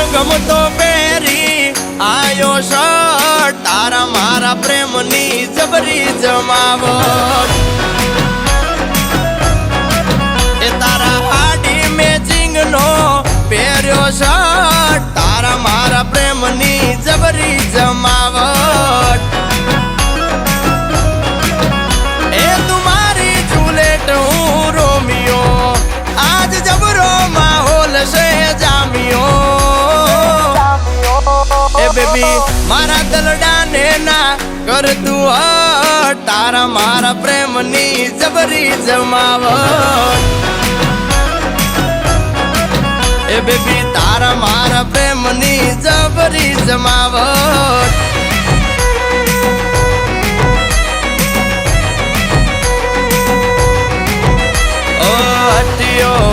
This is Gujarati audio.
ગમતો પહેરી આયો શર્ટ તારા મારા પ્રેમની જબરી જમાવટ એ તારા હાડી મેચિંગ નો પહેર્યો શર્ટ તારા મારા પ્રેમની જબરી જમાવટ એ તુમારી જુલેટ હું રોમિયો આજ જબરો માહોલ છે જામિયો એ બેબી મારા દલડાને ના કર તું હટ તારા મારા પ્રેમની જબરી જમાવટ એ બેબી તારા મારા પ્રેમની જબરી જમાવટ